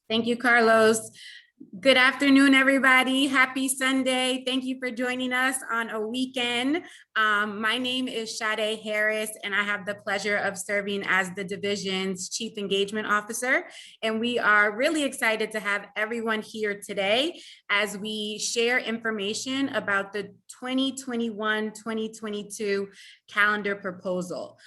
Thank you, Carlos. Good afternoon, everybody. Happy Sunday. Thank you for joining us on a weekend. My name is Shadae Harris, and I have the pleasure of serving as the division's Chief Engagement Officer. And we are really excited to have everyone here today as we share information about the 2021-2022 calendar proposal.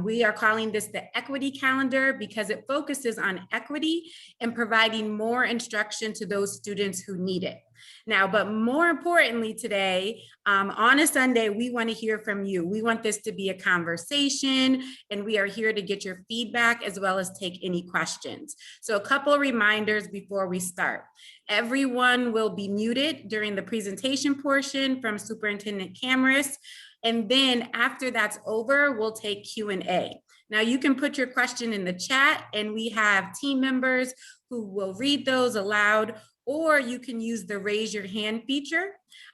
We are calling this the equity calendar because it focuses on equity and providing more instruction to those students who need it. Now, but more importantly today, on a Sunday, we want to hear from you. We want this to be a conversation, and we are here to get your feedback as well as take any questions. So a couple of reminders before we start. Everyone will be muted during the presentation portion from Superintendent Kamras. And then after that's over, we'll take Q&A. Now you can put your question in the chat and we have team members who will read those aloud, or you can use the raise your hand feature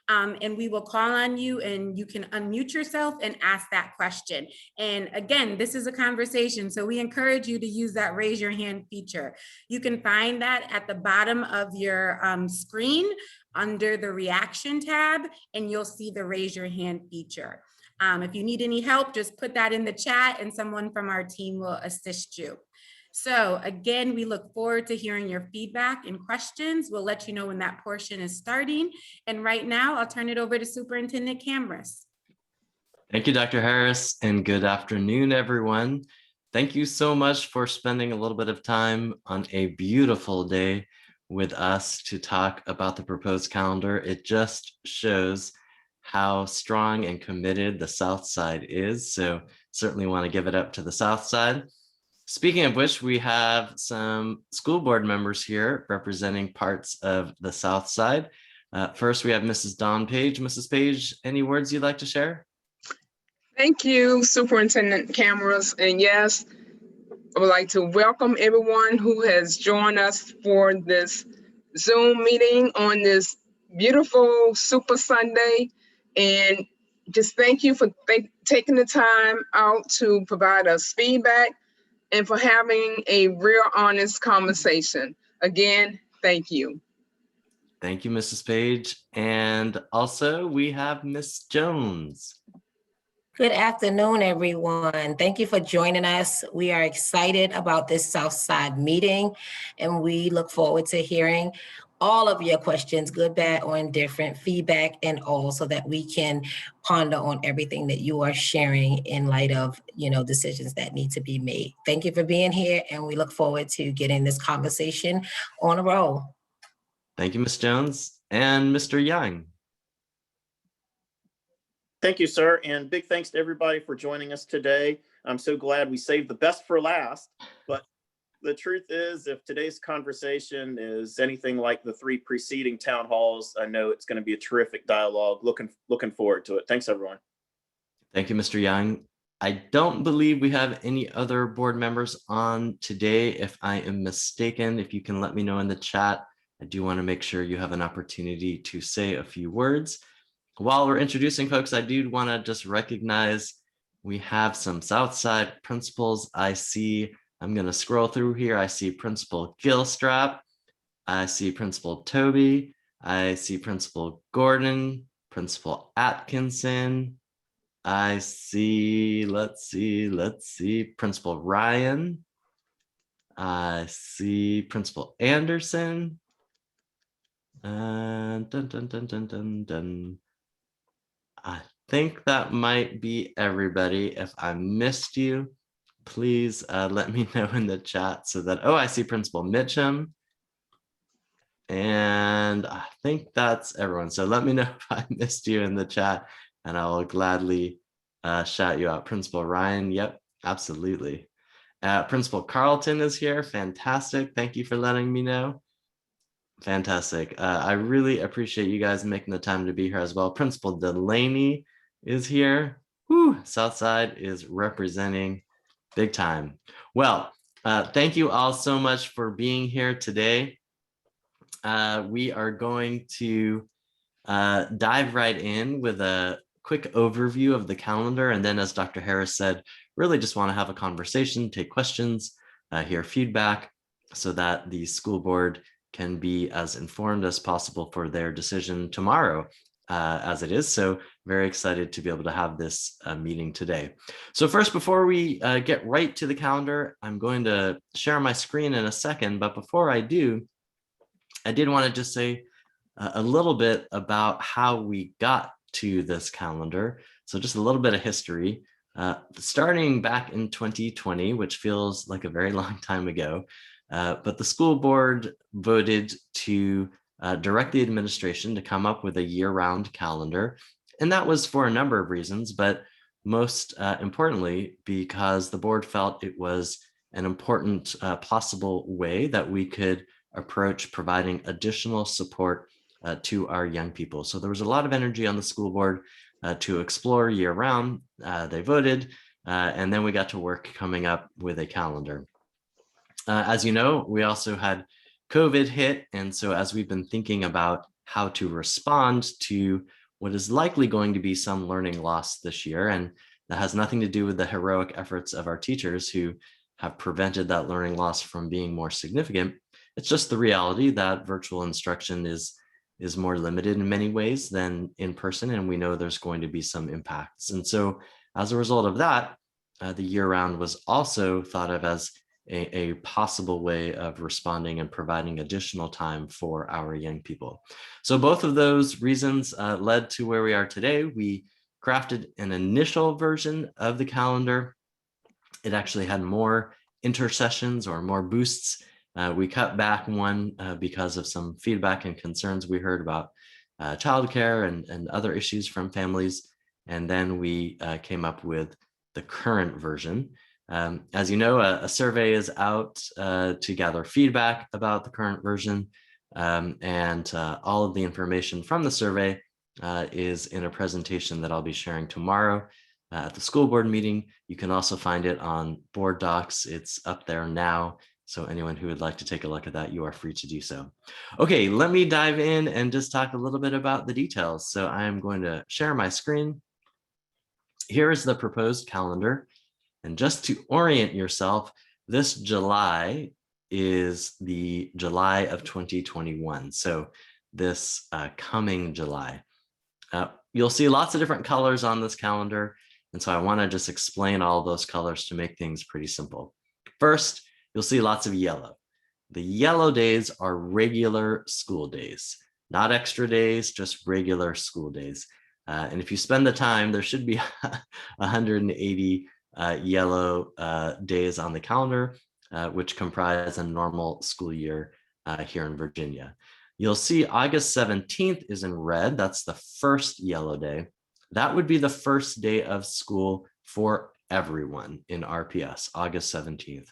and we will call on you and you can unmute yourself and ask that question. And again, this is a conversation, so we encourage you to use that raise your hand feature. You can find that at the bottom of your screen under the reaction tab, and you'll see the raise your hand feature. If you need any help, just put that in the chat and someone from our team will assist you. So again, we look forward to hearing your feedback and questions. We'll let you know when that portion is starting. And right now, I'll turn it over to Superintendent Kamras. Thank you, Dr. Harris, and good afternoon, everyone. Thank you so much for spending a little bit of time on a beautiful day with us to talk about the proposed calendar. It just shows how strong and committed the Southside is. So certainly want to give it up to the Southside. Speaking of which, we have some school board members here representing parts of the Southside. First, we have Mrs. Dawn Page. Mrs. Page, any words you'd like to share? Thank you, Superintendent Kamras. And yes, I would like to welcome everyone who has joined us for this Zoom meeting on this beautiful Super Sunday. And just thank you for taking the time out to provide us feedback and for having a real honest conversation. Again, thank you. Thank you, Mrs. Page. And also we have Miss Jones. Good afternoon, everyone. Thank you for joining us. We are excited about this Southside meeting, and we look forward to hearing all of your questions, good, bad, or indifferent, feedback, and all, so that we can ponder on everything that you are sharing in light of, decisions that need to be made. Thank you for being here, and we look forward to getting this conversation on a roll. Thank you, Ms. Jones. And Mr. Young. Thank you, sir, and big thanks to everybody for joining us today. I'm so glad we saved the best for last, but the truth is, if today's conversation is anything like the 3 preceding town halls, I know it's going to be a terrific dialogue. Looking forward to it. Thanks, everyone. Thank you, Mr. Young. I don't believe we have any other board members on today. If I am mistaken, if you can let me know in the chat, I do want to make sure you have an opportunity to say a few words. While we're introducing folks, I do want to just recognize we have some Southside principals. I'm going to scroll through here. I see Principal Gilstrap. I see Principal Toby. I see Principal Gordon, Principal Atkinson. I see, let's see, Principal Ryan. I see Principal Anderson. Dun, dun, dun, dun, dun, dun. I think that might be everybody. If I missed you, please let me know in the chat so that, I see Principal Mitchum. And I think that's everyone. So let me know if I missed you in the chat and I will gladly shout you out. Principal Ryan, yep, absolutely. Principal Carlton is here, fantastic. Thank you for letting me know. Fantastic. I really appreciate you guys making the time to be here as well. Principal Delaney is here. Whew, Southside is representing big time. Well, thank you all so much for being here today. We are going to dive right in with a quick overview of the calendar. And then, as Dr. Harris said, really just want to have a conversation, take questions, hear feedback, so that the school board can be as informed as possible for their decision tomorrow as it is. So very excited to be able to have this meeting today. So first, before we get right to the calendar, I'm going to share my screen in a second. But before I do, I did want to just say a little bit about how we got to this calendar. So just a little bit of history. Starting back in 2020, which feels like a very long time ago, but the school board voted to direct the administration to come up with a year-round calendar. And that was for a number of reasons, but most importantly, because the board felt it was an important possible way that we could approach providing additional support to our young people. So there was a lot of energy on the school board to explore year-round. They voted, and then we got to work coming up with a calendar. As you know, we also had COVID hit. And so as we've been thinking about how to respond to what is likely going to be some learning loss this year, and that has nothing to do with the heroic efforts of our teachers who have prevented that learning loss from being more significant. It's just the reality that virtual instruction is more limited in many ways than in person, and we know there's going to be some impacts. And so as a result of that, the year-round was also thought of as a possible way of responding and providing additional time for our young people. So both of those reasons led to where we are today. We crafted an initial version of the calendar. It actually had more intersessions or more boosts. We cut back one because of some feedback and concerns we heard about childcare and other issues from families. And then we came up with the current version. As you know, a survey is out to gather feedback about the current version. And all of the information from the survey is in a presentation that I'll be sharing tomorrow at the school board meeting. You can also find it on board docs. It's up there now. So anyone who would like to take a look at that, you are free to do so. Okay, let me dive in and just talk a little bit about the details. So I'm going to share my screen. Here is the proposed calendar. And just to orient yourself, this July is the July of 2021. So this coming July. You'll see lots of different colors on this calendar. And so I want to just explain all those colors to make things pretty simple. First, you'll see lots of yellow. The yellow days are regular school days, not extra days, just regular school days. And if you spend the time, there should be 180 yellow days on the calendar, which comprise a normal school year here in Virginia. You'll see August 17th is in red. That's the first yellow day. That would be the first day of school for everyone in RPS, August 17th.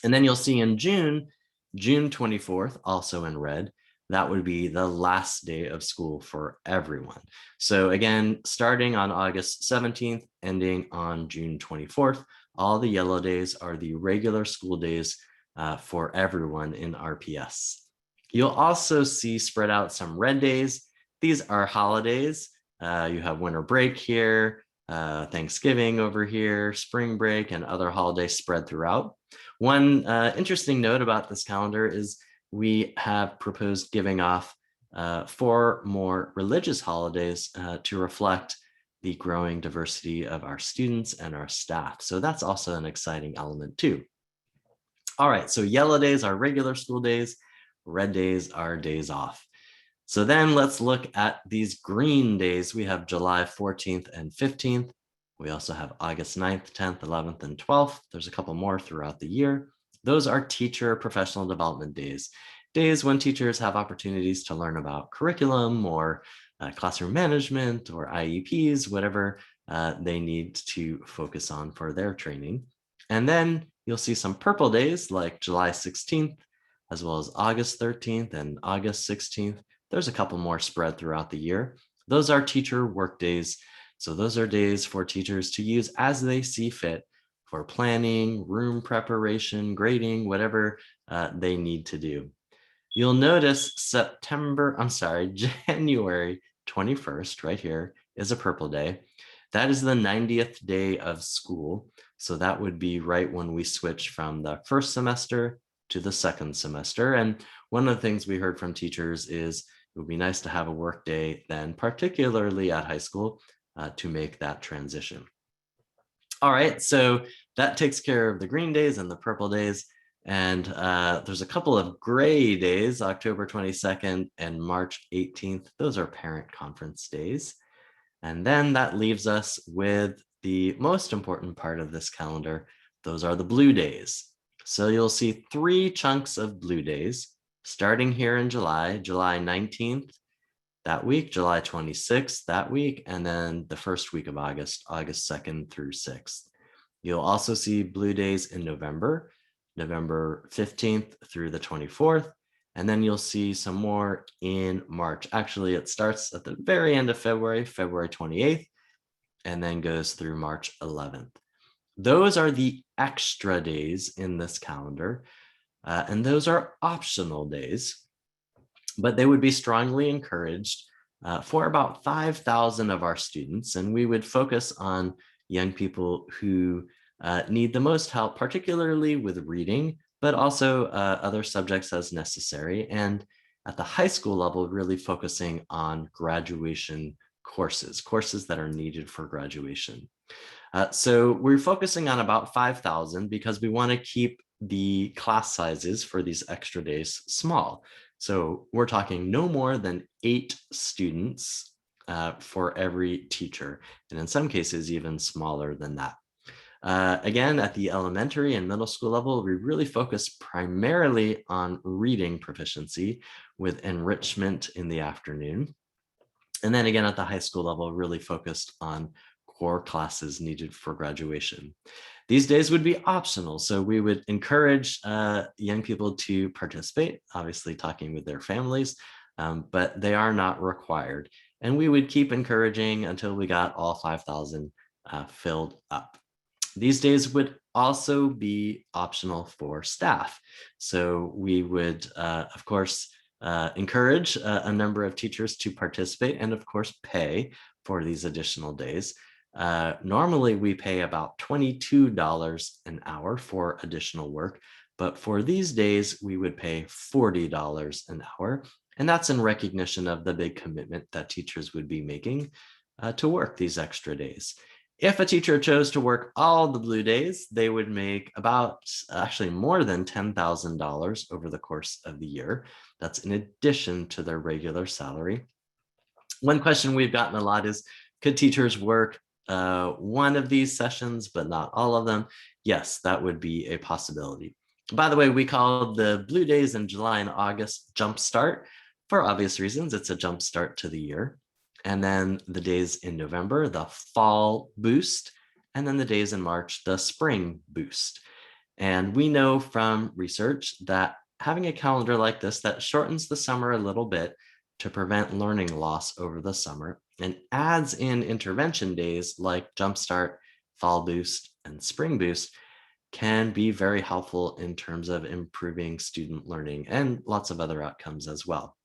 And then you'll see in June 24th, also in red, that would be the last day of school for everyone. So again, starting on August 17th, ending on June 24th, all the yellow days are the regular school days for everyone in RPS. You'll also see spread out some red days. These are holidays. You have winter break here, Thanksgiving over here, spring break, and other holidays spread throughout. One interesting note about this calendar is we have proposed giving off 4 more religious holidays to reflect the growing diversity of our students and our staff. So that's also an exciting element too. All right, so yellow days are regular school days, red days are days off. So then let's look at these green days. We have July 14th and 15th. We also have August 9th, 10th, 11th, and 12th. There's a couple more throughout the year. Those are teacher professional development days, days when teachers have opportunities to learn about curriculum or classroom management or IEPs, whatever they need to focus on for their training. And then you'll see some purple days like July 16th, as well as August 13th and August 16th. There's a couple more spread throughout the year. Those are teacher work days. So those are days for teachers to use as they see fit for planning, room preparation, grading, whatever they need to do. You'll notice January 21st right here is a purple day. That is the 90th day of school. So that would be right when we switch from the first semester to the second semester. And one of the things we heard from teachers is it would be nice to have a work day then, particularly at high school, to make that transition. All right, so that takes care of the green days and the purple days. And there's a couple of gray days, October 22nd and March 18th. Those are parent conference days. And then that leaves us with the most important part of this calendar. Those are the blue days. So you'll see 3 chunks of blue days starting here in July, July 19th that week, July 26th that week, and then the first week of August, August 2nd through 6th. You'll also see blue days in November, November 15th through the 24th, and then you'll see some more in March. Actually, it starts at the very end of February, February 28th, and then goes through March 11th. Those are the extra days in this calendar, and those are optional days, but they would be strongly encouraged for about 5,000 of our students, and we would focus on young people who need the most help, particularly with reading, but also other subjects as necessary. And at the high school level, really focusing on graduation courses that are needed for graduation. So we're focusing on about 5,000 because we want to keep the class sizes for these extra days small. So we're talking no more than 8 students for every teacher, and in some cases even smaller than that. Again, at the elementary and middle school level, we really focus primarily on reading proficiency with enrichment in the afternoon. And then again, at the high school level, really focused on core classes needed for graduation. These days would be optional, so we would encourage young people to participate, obviously talking with their families, but they are not required. And we would keep encouraging until we got all 5,000 filled up. These days would also be optional for staff. So we would, of course, encourage a number of teachers to participate and, of course, pay for these additional days. Normally, we pay about $22 an hour for additional work, but for these days, we would pay $40 an hour. And that's in recognition of the big commitment that teachers would be making to work these extra days. If a teacher chose to work all the blue days, they would make about, actually more than $10,000 over the course of the year. That's in addition to their regular salary. One question we've gotten a lot is, could teachers work one of these sessions, but not all of them? Yes, that would be a possibility. By the way, we call the blue days in July and August Jumpstart for obvious reasons. It's a jump start to the year. And then the days in November, the fall boost, and then the days in March, the spring boost. And we know from research that having a calendar like this that shortens the summer a little bit to prevent learning loss over the summer and adds in intervention days like Jumpstart, Fall Boost, and Spring Boost can be very helpful in terms of improving student learning and lots of other outcomes as well.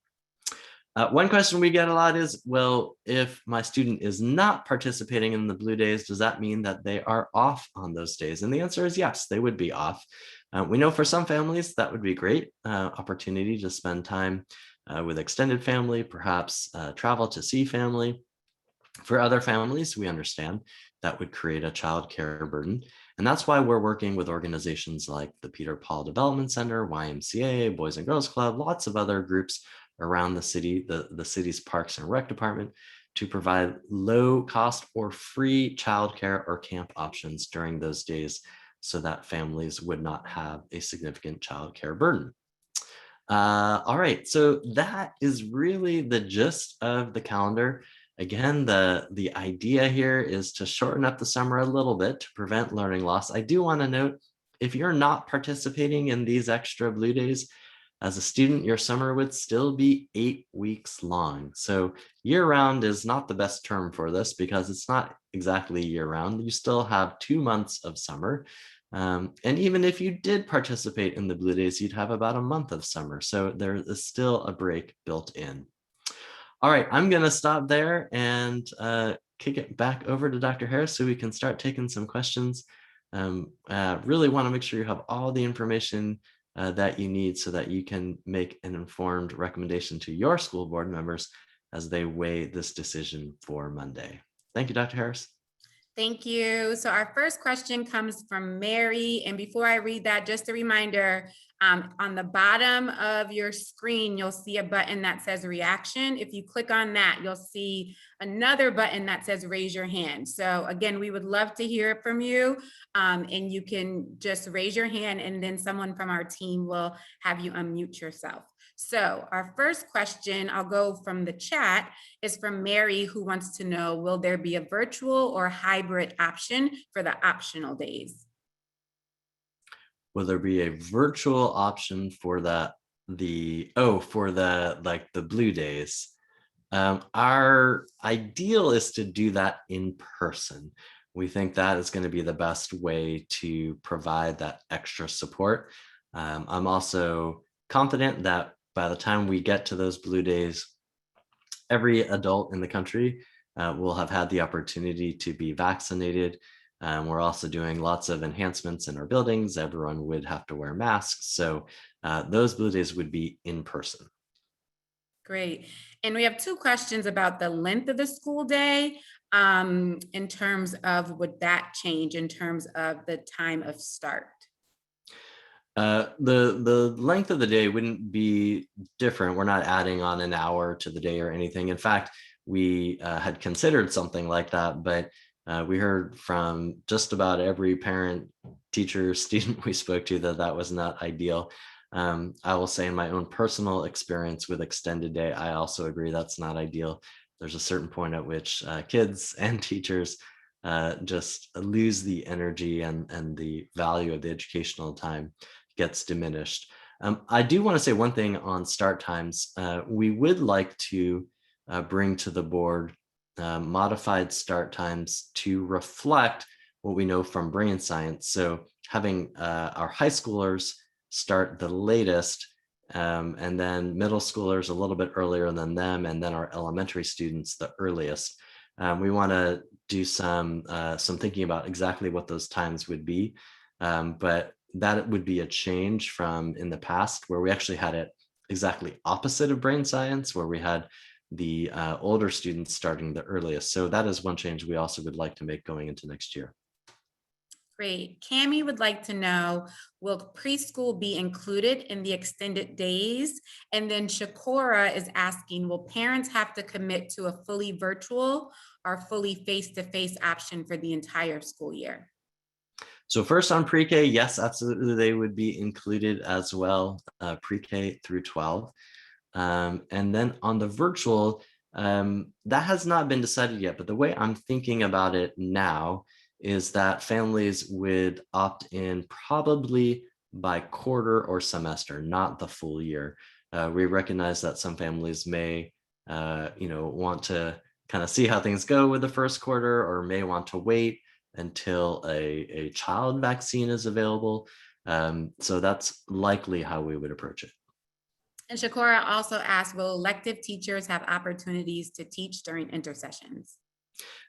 One question we get a lot is, well, if my student is not participating in the blue days, does that mean that they are off on those days? And the answer is yes, they would be off. We know for some families that would be great opportunity to spend time with extended family, perhaps travel to see family. For other families, we understand that would create a child care burden. And that's why we're working with organizations like the Peter Paul Development Center, YMCA, Boys and Girls Club, lots of other groups around the city, the city's Parks and Rec Department, to provide low cost or free childcare or camp options during those days so that families would not have a significant childcare burden. All right, so that is really the gist of the calendar. Again, the idea here is to shorten up the summer a little bit to prevent learning loss. I do want to note, if you're not participating in these extra blue days, as a student, your summer would still be 8 weeks long. So year-round is not the best term for this because it's not exactly year-round. You still have 2 months of summer. And even if you did participate in the blue days, you'd have about a month of summer. So there is still a break built in. All right, I'm going to stop there and kick it back over to Dr. Harris so we can start taking some questions. Really want to make sure you have all the information that you need so that you can make an informed recommendation to your school board members as they weigh this decision for Monday. Thank you, Dr. Harris. Thank you. So our first question comes from Mary. And before I read that, just a reminder, on the bottom of your screen, you'll see a button that says reaction. If you click on that, you'll see another button that says raise your hand. So again, we would love to hear from you, and you can just raise your hand and then someone from our team will have you unmute yourself. So our first question, I'll go from the chat, is from Mary, who wants to know, will there be a virtual or hybrid option for the optional days? Will there be a virtual option for the blue days? Our ideal is to do that in person. We think that is going to be the best way to provide that extra support. I'm also confident that by the time we get to those blue days, every adult in the country will have had the opportunity to be vaccinated. We're also doing lots of enhancements in our buildings. Everyone would have to wear masks. So those blue days would be in person. Great. And we have two questions about the length of the school day in terms of, would that change in terms of the time of start? The length of the day wouldn't be different. We're not adding on an hour to the day or anything. In fact, we had considered something like that, but we heard from just about every parent, teacher, student we spoke to that was not ideal. I will say in my own personal experience with extended day, I also agree that's not ideal. There's a certain point at which kids and teachers just lose the energy and the value of the educational time gets diminished. I do want to say one thing on start times. We would like to bring to the board modified start times to reflect what we know from brain science. So having our high schoolers start the latest, and then middle schoolers a little bit earlier than them, and then our elementary students the earliest. We want to do some thinking about exactly what those times would be, but that would be a change from in the past where we actually had it exactly opposite of brain science, where we had the older students starting the earliest. So that is one change we also would like to make going into next year. Great. Cammie would like to know, will preschool be included in the extended days? And then Shakora is asking, will parents have to commit to a fully virtual or fully face-to-face option for the entire school year? So first on pre-K, yes, absolutely, they would be included as well, pre-K through 12. And then on the virtual, that has not been decided yet, but the way I'm thinking about it now is that families would opt in probably by quarter or semester, not the full year. We recognize that some families may, want to kind of see how things go with the first quarter, or may want to wait until a child vaccine is available. So that's likely how we would approach it. And Shakora also asked, will elective teachers have opportunities to teach during intersessions?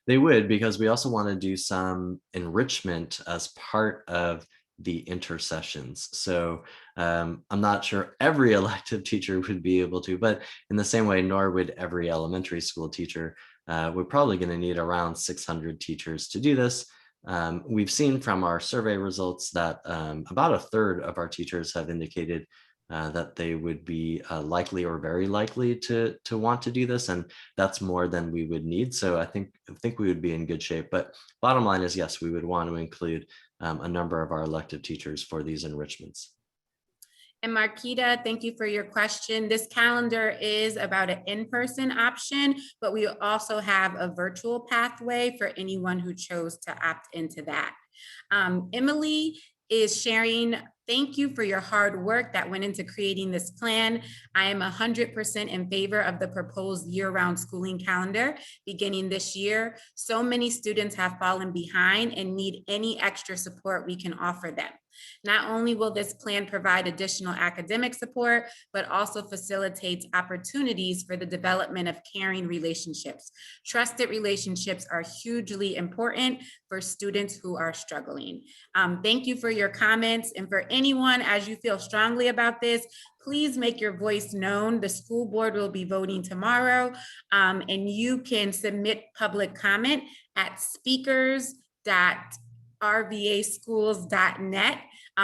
They would, because we also want to do some enrichment as part of the intercessions. So I'm not sure every elective teacher would be able to, but in the same way, nor would every elementary school teacher. We're probably going to need around 600 teachers to do this. We've seen from our survey results that about a third of our teachers have indicated that they would be likely or very likely to want to do this, and that's more than we would need. So I think we would be in good shape. But bottom line is, yes, we would want to include a number of our elective teachers for these enrichments. And Marquita, thank you for your question. This calendar is about an in-person option, but we also have a virtual pathway for anyone who chose to opt into that. Emily is sharing, thank you for your hard work that went into creating this plan. I am 100% in favor of the proposed year-round schooling calendar beginning this year. So many students have fallen behind and need any extra support we can offer them. Not only will this plan provide additional academic support, but also facilitates opportunities for the development of caring relationships. Trusted relationships are hugely important for students who are struggling. Thank you for your comments, and for anyone, as you feel strongly about this, please make your voice known. The school board will be voting tomorrow, and you can submit public comment at speakers.rvaschools.net.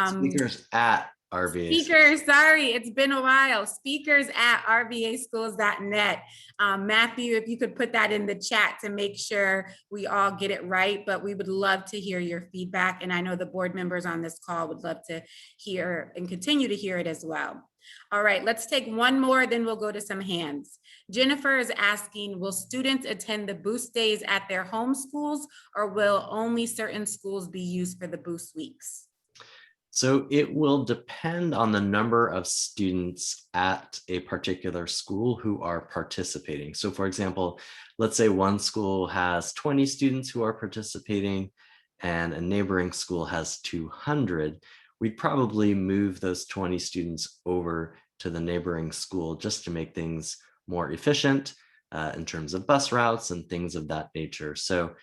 Speakers at RPS. Speakers, sorry, it's been a while. Speakers at rvaschools.net. Matthew, if you could put that in the chat to make sure we all get it right, but we would love to hear your feedback. And I know the board members on this call would love to hear and continue to hear it as well. All right, let's take one more, then we'll go to some hands. Jennifer is asking, will students attend the boost days at their home schools, or will only certain schools be used for the boost weeks? So it will depend on the number of students at a particular school who are participating. So for example, let's say one school has 20 students who are participating and a neighboring school has 200. We'd probably move those 20 students over to the neighboring school just to make things more efficient in terms of bus routes and things of that nature. So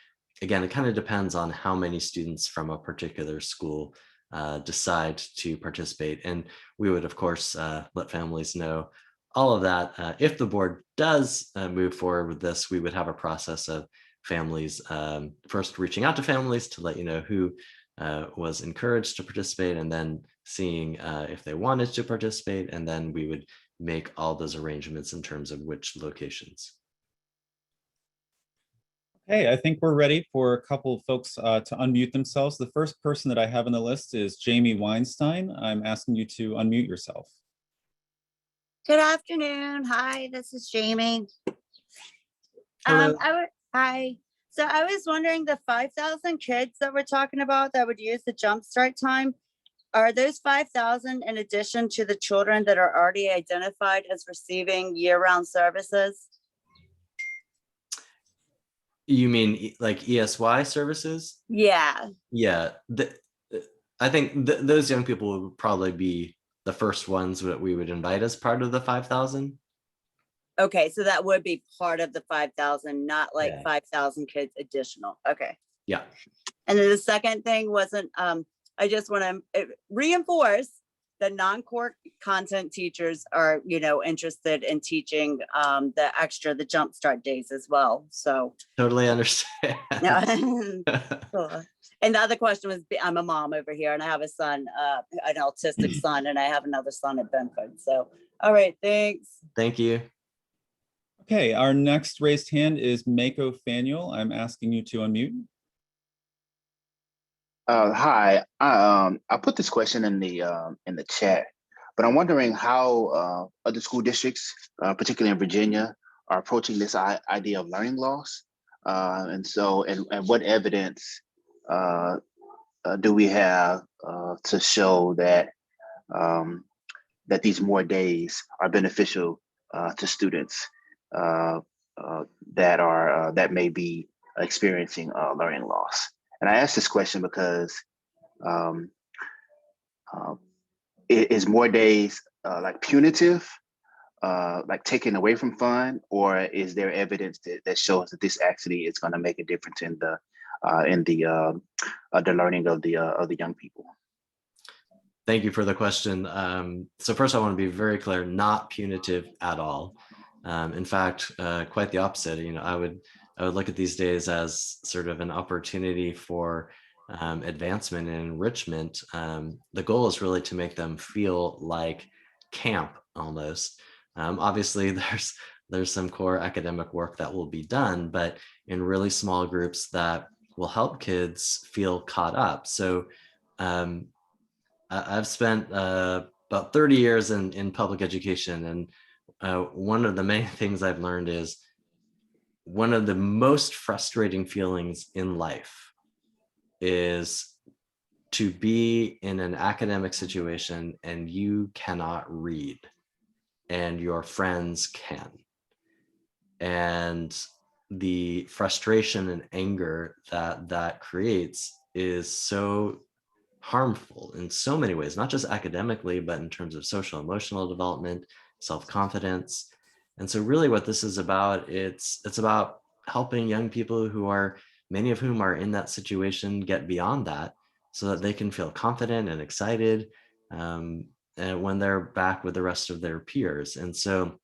again, it kind of depends on how many students from a particular school decide to participate. And we would, of course, let families know all of that. If the board does move forward with this, we would have a process of families first reaching out to families to let you know who was encouraged to participate, and then seeing if they wanted to participate, and then we would make all those arrangements in terms of which locations. Okay, I think we're ready for a couple of folks to unmute themselves. The first person that I have on the list is Jamie Weinstein. I'm asking you to unmute yourself. Good afternoon. Hi, this is Jamie. Hello. Hi. So I was wondering, the 5,000 kids that we're talking about that would use the jumpstart time, are those 5,000 in addition to the children that are already identified as receiving year-round services? You mean like ESY services? Yeah. Yeah, I think those young people would probably be the first ones that we would invite as part of the 5,000. Okay, so that would be part of the 5,000, not like Yeah. 5,000 kids additional. Okay. Yeah. And then the second thing wasn't, I just want to reinforce that non-core content teachers are, interested in teaching the jumpstart days as well. So Totally understand. Cool. And the other question was, I'm a mom over here and I have a son, an autistic son, and I have another son at Benford. So, all right, thanks. Thank you. Okay, our next raised hand is Mako Fanuel. I'm asking you to unmute. Hi, I put this question in the chat, but I'm wondering how other school districts, particularly in Virginia, are approaching this idea of learning loss, and what evidence do we have to show that that these more days are beneficial to students that may be experiencing learning loss? And I ask this question because is more days like punitive, like taken away from fun, or is there evidence that shows that this actually is going to make a difference in the learning of the young people? Thank you for the question. So first, I want to be very clear: not punitive at all. In fact, quite the opposite. I would look at these days as sort of an opportunity for advancement and enrichment. The goal is really to make them feel like camp almost. Obviously, there's some core academic work that will be done, but in really small groups that will help kids feel caught up. So I've spent about 30 years in public education, and one of the main things I've learned is one of the most frustrating feelings in life is to be in an academic situation and you cannot read and your friends can. And the frustration and anger that creates is so harmful in so many ways, not just academically, but in terms of social emotional development, self-confidence. And so really what this is about, it's about helping young people who are, many of whom are in that situation, get beyond that so that they can feel confident and excited and when they're back with the rest of their peers. And so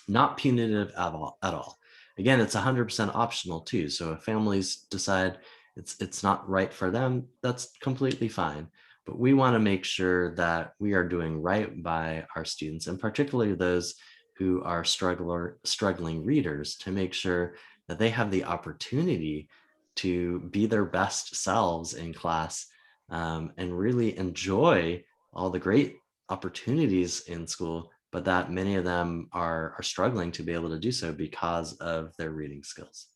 not punitive at all. Again, it's 100% optional too. So if families decide it's not right for them, that's completely fine. But we want to make sure that we are doing right by our students, and particularly those who are struggling readers, to make sure that they have the opportunity to be their best selves in class and really enjoy all the great opportunities in school, but that many of them are struggling to be able to do so because of their reading skills.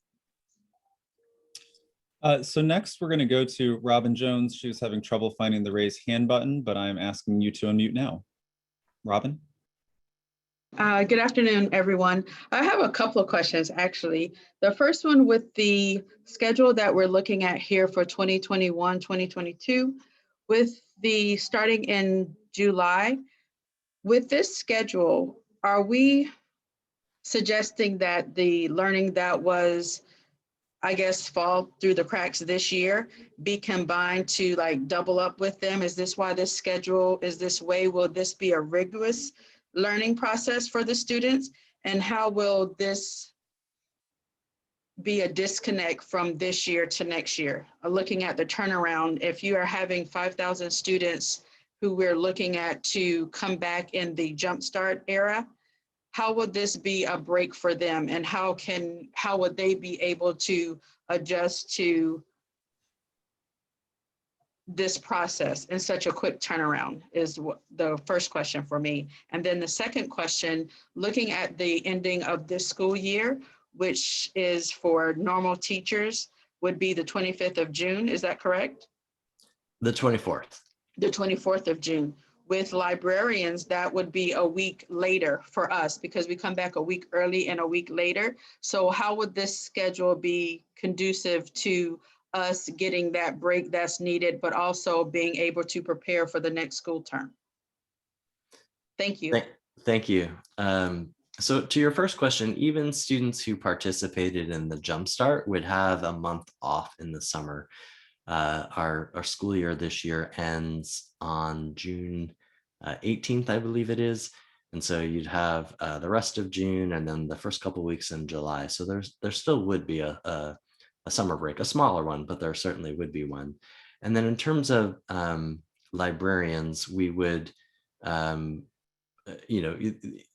So next we're going to go to Robin Jones. She was having trouble finding the raise hand button, but I'm asking you to unmute now. Robin? Good afternoon, everyone. I have a couple of questions, actually. The first one, with the schedule that we're looking at here for 2021, 2022, with the starting in July, with this schedule, are we suggesting that the learning that was, I guess, fall through the cracks this year be combined to like double up with them? Is this why this schedule is this way? Will this be a rigorous learning process for the students? And how will this be a disconnect from this year to next year? Looking at the turnaround, if you are having 5,000 students who we're looking at to come back in the Jumpstart era, how would this be a break for them? And how would they be able to adjust to this process in such a quick turnaround, is the first question for me. And then the second question, looking at the ending of this school year, which is for normal teachers, would be the 25th of June. Is that correct? The 24th. The 24th of June. With librarians, that would be a week later for us because we come back a week early and a week later. So how would this schedule be conducive to us getting that break that's needed, but also being able to prepare for the next school term? Thank you. Thank you. So to your first question, even students who participated in the Jumpstart would have a month off in the summer. Our school year this year ends on June 18th, I believe it is. And so you'd have the rest of June and then the first couple of weeks in July. So there still would be a summer break, a smaller one, but there certainly would be one. And then in terms of librarians, we would,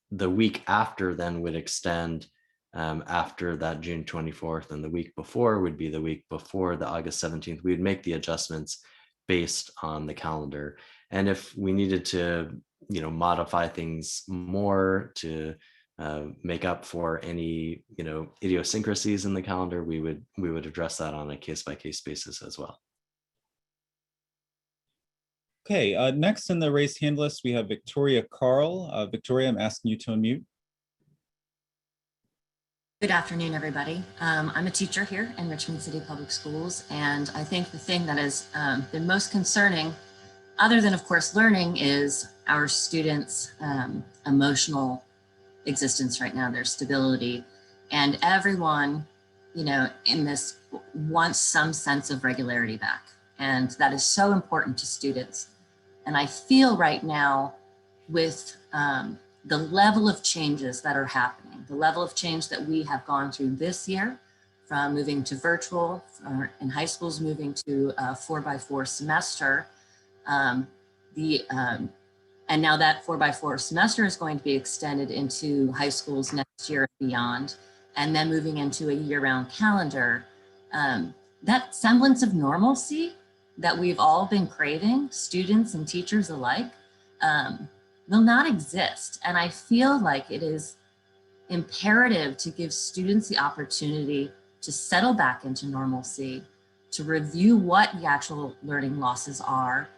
the week after then would extend after that June 24th, and the week before would be the week before the August 17th. We would make the adjustments based on the calendar. And if we needed to, modify things more to make up for any, idiosyncrasies in the calendar, we would address that on a case-by-case basis as well. Okay, next in the raised hand list, we have Victoria Carl. Victoria, I'm asking you to unmute. Good afternoon, everybody. I'm a teacher here in Richmond City Public Schools, and I think the thing that has been most concerning, other than, of course, learning, is our students' emotional existence right now, their stability. And everyone, in this wants some sense of regularity back. And that is so important to students. And I feel right now with the level of changes that are happening, the level of change that we have gone through this year, from moving to virtual, in high schools moving to a 4x4 semester, and now that 4x4 semester is going to be extended into high schools next year and beyond, and then moving into a year-round calendar. That semblance of normalcy that we've all been craving, students and teachers alike, will not exist. And I feel like it is imperative to give students the opportunity to settle back into normalcy, to review what the actual learning losses are,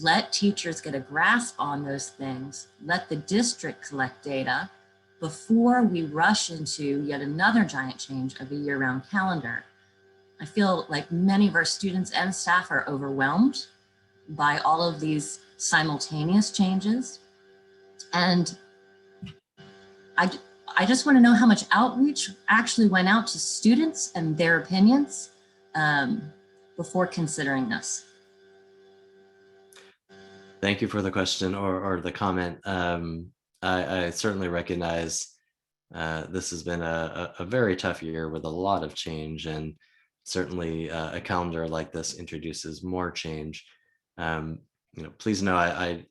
let teachers get a grasp on those things, let the district collect data before we rush into yet another giant change of a year-round calendar. I feel like many of our students and staff are overwhelmed. by all of these simultaneous changes. And I just want to know how much outreach actually went out to students and their opinions before considering this. Thank you for the question or the comment. I certainly recognize this has been a very tough year with a lot of change, and certainly a calendar like this introduces more change. Please know I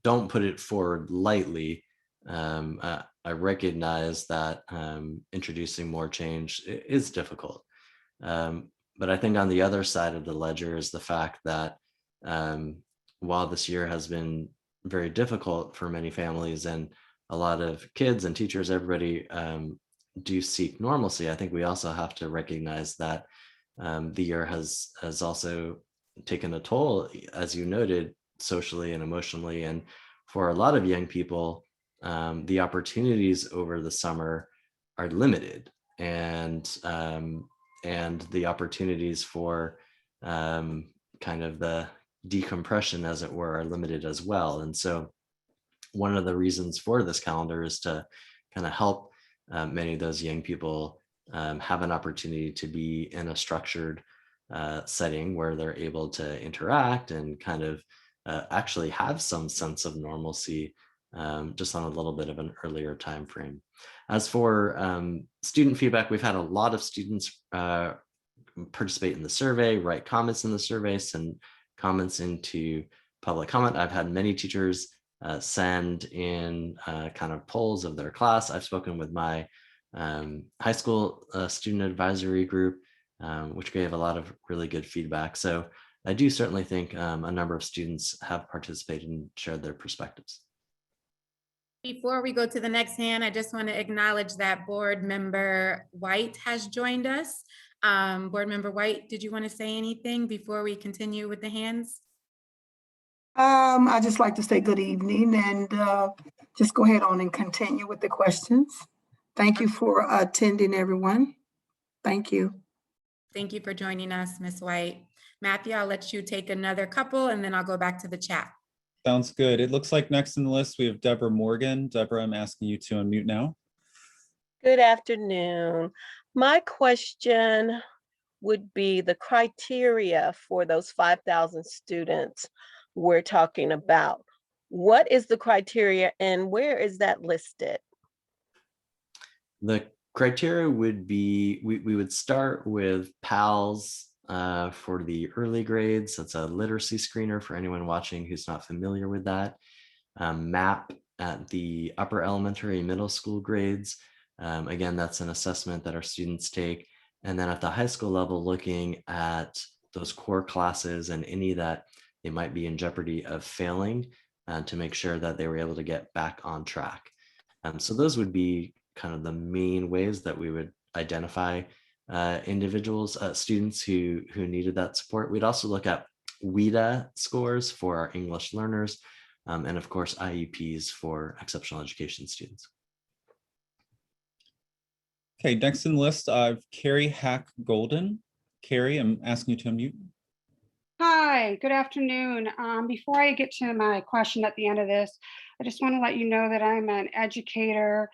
don't put it forward lightly. I recognize that introducing more change is difficult. But I think on the other side of the ledger is the fact that while this year has been very difficult for many families and a lot of kids and teachers, everybody do seek normalcy, I think we also have to recognize that the year has also taken a toll, as you noted, socially and emotionally. And for a lot of young people, the opportunities over the summer are limited, and the opportunities for kind of the decompression, as it were, are limited as well. And so one of the reasons for this calendar is to kind of help many of those young people have an opportunity to be in a structured setting where they're able to interact and kind of actually have some sense of normalcy just on a little bit of an earlier time frame. As for student feedback, we've had a lot of students participate in the survey, write comments in the survey, send comments into public comment. I've had many teachers send in kind of polls of their class. I've spoken with my high school student advisory group, which gave a lot of really good feedback. So I do certainly think a number of students have participated and shared their perspectives. Before we go to the next hand, I just want to acknowledge that Board Member White has joined us. Board Member White, did you want to say anything before we continue with the hands? I just like to say good evening and just go ahead on and continue with the questions. Thank you for attending, everyone. Thank you. Thank you for joining us, Ms. White. Matthew, I'll let you take another couple and then I'll go back to the chat. Sounds good. It looks like next in the list, we have Deborah Morgan. Deborah, I'm asking you to unmute now. Good afternoon. My question would be the criteria for those 5,000 students we're talking about. What is the criteria and where is that listed? The criteria would be, we would start with PALS for the early grades. That's a literacy screener for anyone watching who's not familiar with that. MAP at the upper elementary and middle school grades. Again, that's an assessment that our students take. And then at the high school level, looking at those core classes and any that they might be in jeopardy of failing to make sure that they were able to get back on track. So those would be kind of the main ways that we would identify individuals, students who needed that support. We'd also look at WIDA scores for our English learners, and of course, IEPs for exceptional education students. Okay, next in the list, I've Carrie Hack Golden. Carrie, I'm asking you to unmute. Hi, good afternoon. Before I get to my question at the end of this, I just want to let you know that I'm an educator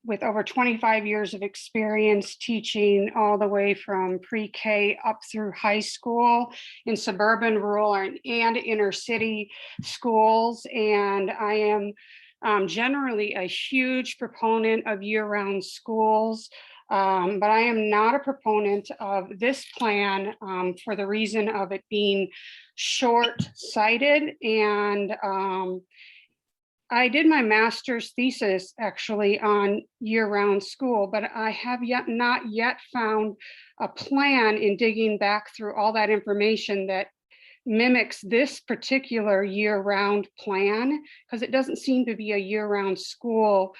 with over 25 years of experience teaching all the way from pre-K up through high school in suburban, rural, and inner city schools. And I am generally a huge proponent of year-round schools. But I am not a proponent of this plan for the reason of it being short-sighted. And I did my master's thesis actually on year-round school, but I have not yet found a plan in digging back through all that information that mimics this particular year-round plan, because it doesn't seem to be a year-round school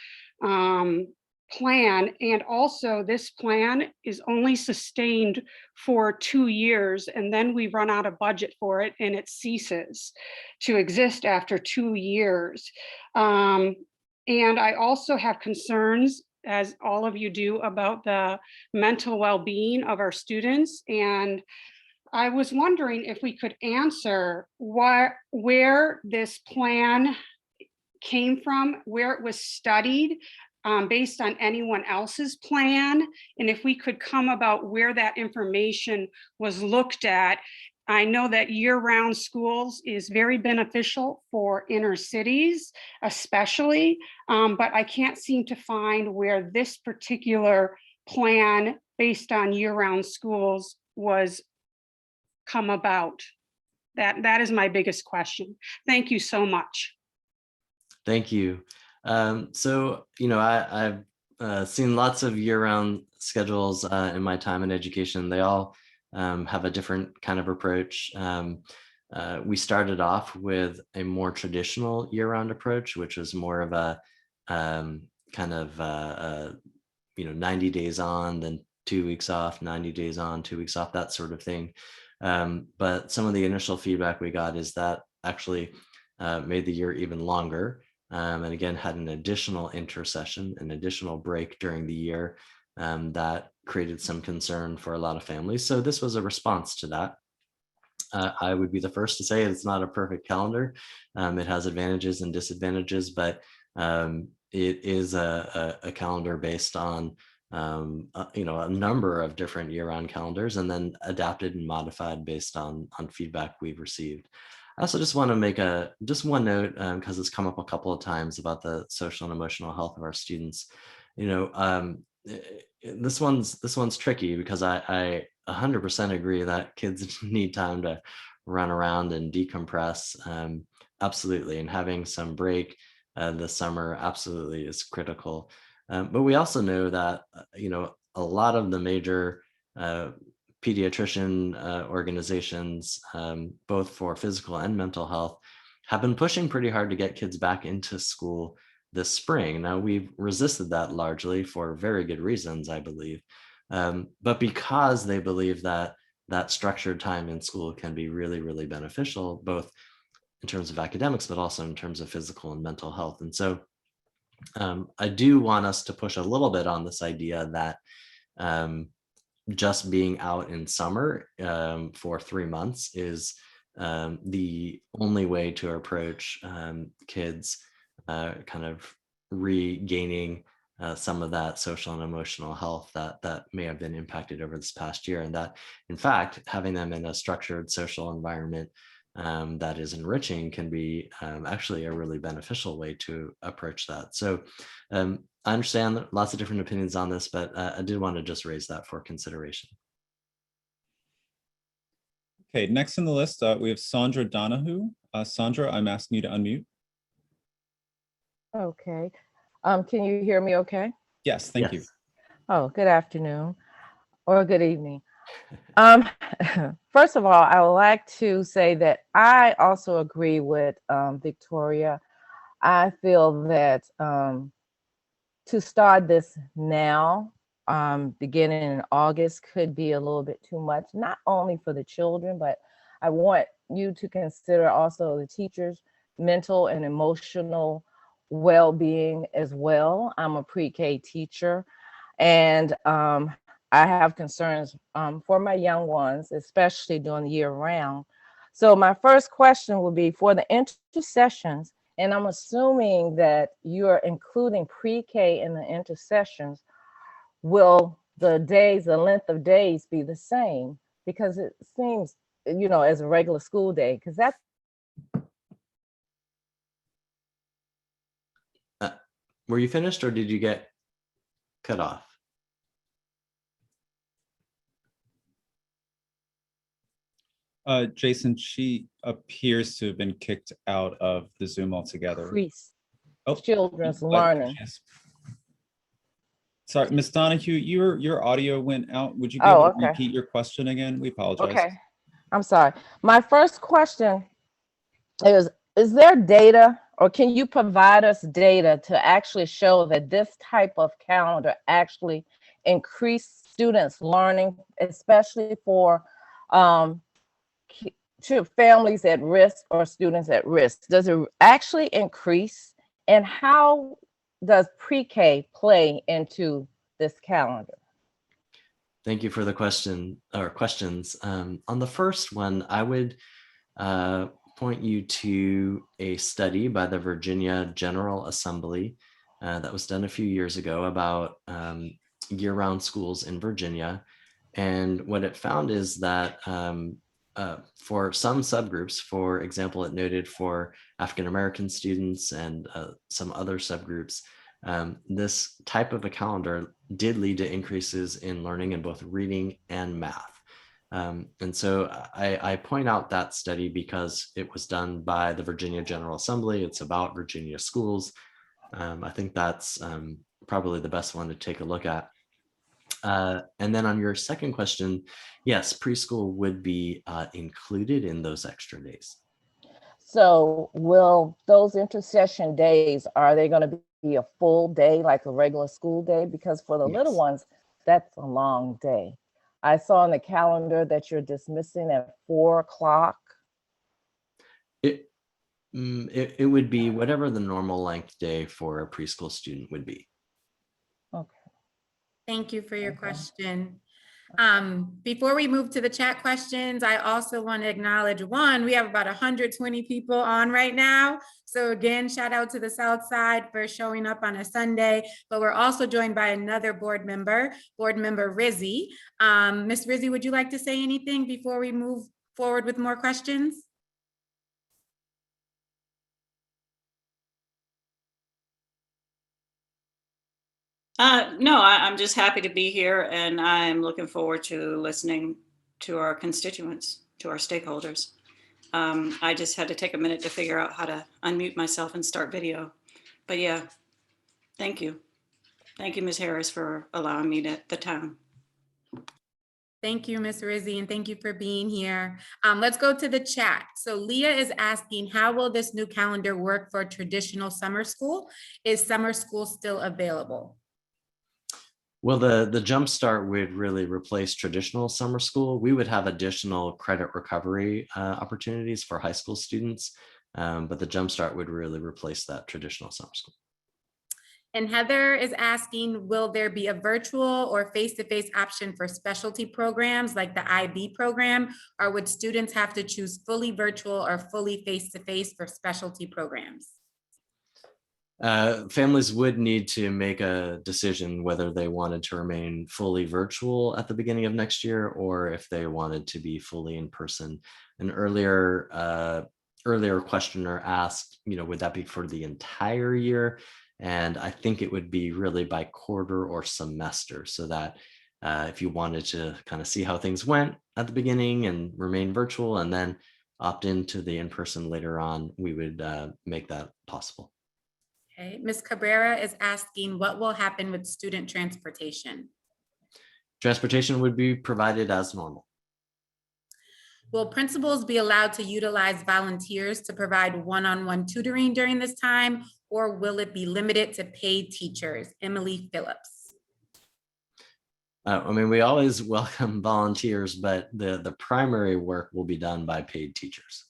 plan. And also this plan is only sustained for 2 years, and then we run out of budget for it and it ceases to exist after 2 years. And I also have concerns, as all of you do, about the mental well-being of our students. And I was wondering if we could answer where this plan came from, where it was studied, based on anyone else's plan, and if we could come about where that information was looked at. I know that year-round schools is very beneficial for inner cities, especially, but I can't seem to find where this particular plan based on year-round schools was come about. That is my biggest question. Thank you so much. Thank you. So, I've seen lots of year-round schedules in my time in education. They all have a different kind of approach. We started off with a more traditional year-round approach, which was more of a 90 days on, then 2 weeks off, 90 days on, 2 weeks off, that sort of thing. But some of the initial feedback we got is that actually made the year even longer. And again, had an additional intersession, an additional break during the year that created some concern for a lot of families. So this was a response to that. I would be the first to say it's not a perfect calendar. It has advantages and disadvantages, but it is a calendar based on a number of different year-round calendars, and then adapted and modified based on feedback we've received. I also just want to make just one note, because it's come up a couple of times about the social and emotional health of our students. This one's tricky because I 100% agree that kids need time to run around and decompress. Absolutely, and having some break this summer absolutely is critical. But we also know that a lot of the major pediatrician organizations, both for physical and mental health, have been pushing pretty hard to get kids back into school this spring. Now, we've resisted that largely for very good reasons, I believe. But because they believe that structured time in school can be really, really beneficial, both in terms of academics, but also in terms of physical and mental health. And so I do want us to push a little bit on this idea that just being out in summer for 3 months is the only way to approach kids kind of regaining some of that social and emotional health that may have been impacted over this past year, and that in fact having them in a structured social environment that is enriching can be actually a really beneficial way to approach that. So I understand lots of different opinions on this, but I did want to just raise that for consideration. Okay, next on the list, we have Sandra Donahue. Sandra, I'm asking you to unmute. Okay. Can you hear me okay? Yes, thank you. Oh, good afternoon or good evening. First of all, I would like to say that I also agree with Victoria. I feel that to start this now, beginning in August, could be a little bit too much, not only for the children, but I want you to consider also the teachers' mental and emotional well-being as well. I'm a pre-K teacher, and I have concerns for my young ones, especially during the year round. So my first question would be for the intersessions, and I'm assuming that you're including pre-K in the intersessions. Will the days, the length of days be the same? Because it seems, as a regular school day, because that's Were you finished or did you get cut off? Jason, she appears to have been kicked out of the Zoom altogether. increase children's learning. Sorry, Ms. Donahue, your audio went out. Would you be able to repeat your question again? We apologize. Okay, I'm sorry. My first question is there data, or can you provide us data to actually show that this type of calendar actually increased students' learning, especially for families at risk or students at risk? Does it actually increase? And how does pre-K play into this calendar? Thank you for the questions. On the first one, I would point you to a study by the Virginia General Assembly that was done a few years ago about year-round schools in Virginia. And what it found is that for some subgroups, for example, it noted for African-American students and some other subgroups, this type of a calendar did lead to increases in learning in both reading and math. And so I point out that study because it was done by the Virginia General Assembly. It's about Virginia schools. I think that's probably the best one to take a look at. And then on your second question, yes, preschool would be included in those extra days. So will those intercession days, are they going to be a full day like a regular school day? Because for the little ones, that's a long day. I saw on the calendar that you're dismissing at 4 o'clock. It would be whatever the normal length day for a preschool student would be. Okay. Thank you for your question. Before we move to the chat questions, I also want to acknowledge one, we have about 120 people on right now. So again, shout out to the Southside for showing up on a Sunday, but we're also joined by another board member Rizzy. Ms. Rizzy, would you like to say anything before we move forward with more questions? No, I'm just happy to be here, and I'm looking forward to listening to our constituents, to our stakeholders. I just had to take a minute to figure out how to unmute myself and start video. But yeah, thank you. Thank you, Ms. Harris, for allowing me the time. Thank you, Ms. Rizzy, and thank you for being here. Let's go to the chat. So Leah is asking, how will this new calendar work for traditional summer school? Is summer school still available? Well, the Jumpstart would really replace traditional summer school. We would have additional credit recovery opportunities for high school students, but the Jumpstart would really replace that traditional summer school. And Heather is asking, will there be a virtual or face-to-face option for specialty programs like the IB program, or would students have to choose fully virtual or fully face-to-face for specialty programs? Families would need to make a decision whether they wanted to remain fully virtual at the beginning of next year or if they wanted to be fully in person. An earlier questioner asked, would that be for the entire year? And I think it would be really by quarter or semester, so that if you wanted to kind of see how things went at the beginning and remain virtual and then opt into the in-person later on, we would make that possible. Okay, Ms. Cabrera is asking, what will happen with student transportation? Transportation would be provided as normal. Will principals be allowed to utilize volunteers to provide one-on-one tutoring during this time, or will it be limited to paid teachers? Emily Phillips. We always welcome volunteers, but the primary work will be done by paid teachers.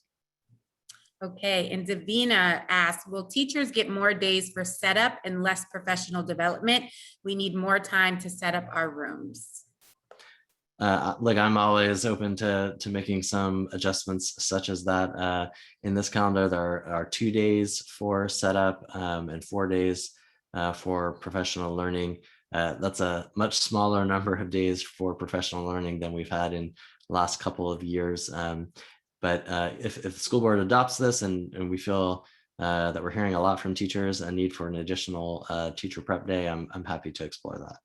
Okay, and Davina asks, will teachers get more days for setup and less professional development? We need more time to set up our rooms. I'm always open to making some adjustments such as that. In this calendar, there are 2 days for setup and 4 days for professional learning. That's a much smaller number of days for professional learning than we've had in the last couple of years. But if the school board adopts this and we feel that we're hearing a lot from teachers, a need for an additional teacher prep day, I'm happy to explore that.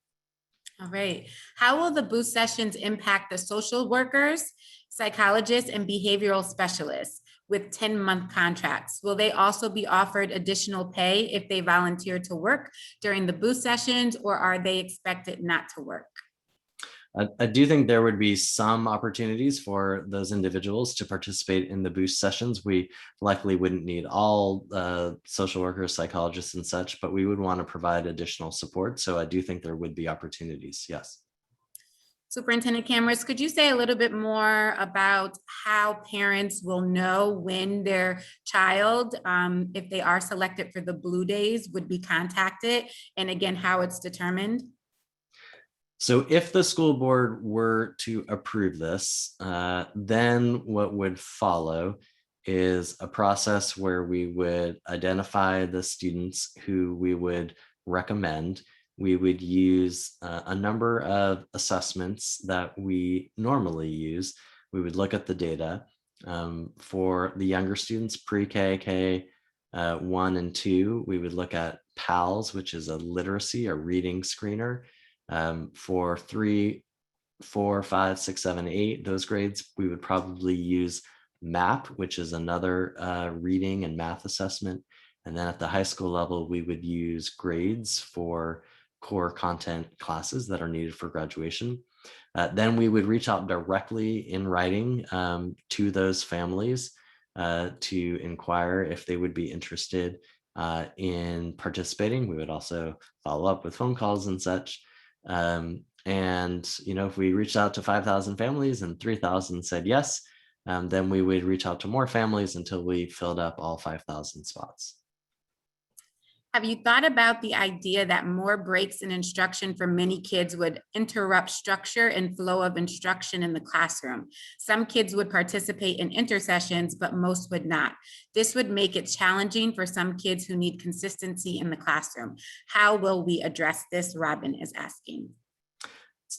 All right. How will the boost sessions impact the social workers, psychologists, and behavioral specialists with 10-month contracts? Will they also be offered additional pay if they volunteer to work during the boost sessions, or are they expected not to work? I do think there would be some opportunities for those individuals to participate in the boost sessions. We likely wouldn't need all social workers, psychologists, and such, but we would want to provide additional support. So I do think there would be opportunities, yes. Superintendent Kamras, could you say a little bit more about how parents will know when their child, if they are selected for the Blue Days, would be contacted, and again, how it's determined? So if the school board were to approve this, then what would follow is a process where we would identify the students who we would recommend. We would use a number of assessments that we normally use. We would look at the data. For the younger students, pre-K, K1 and 2, we would look at PALS, which is a literacy, a reading screener. For 3, 4, 5, 6, 7, 8, those grades, we would probably use MAP, which is another reading and math assessment. And then at the high school level, we would use grades for core content classes that are needed for graduation. Then we would reach out directly in writing to those families to inquire if they would be interested in participating. We would also follow up with phone calls and such. And, if we reached out to 5,000 families and 3,000 said yes, then we would reach out to more families until we filled up all 5,000 spots. Have you thought about the idea that more breaks in instruction for many kids would interrupt structure and flow of instruction in the classroom? Some kids would participate in intersessions, but most would not. This would make it challenging for some kids who need consistency in the classroom. How will we address this? Robin is asking.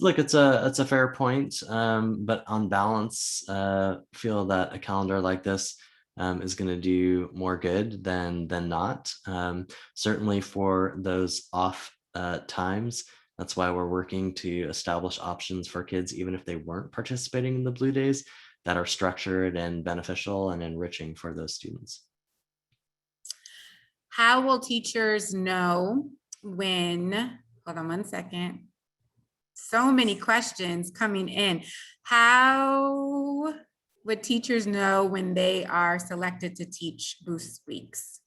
Look, it's a fair point, but on balance, feel that a calendar like this is going to do more good than not. Certainly for those off times, that's why we're working to establish options for kids, even if they weren't participating in the Blue Days, that are structured and beneficial and enriching for those students. How will teachers know when, hold on one second. So many questions coming in. How would teachers know when they are selected to teach Boost Weeks?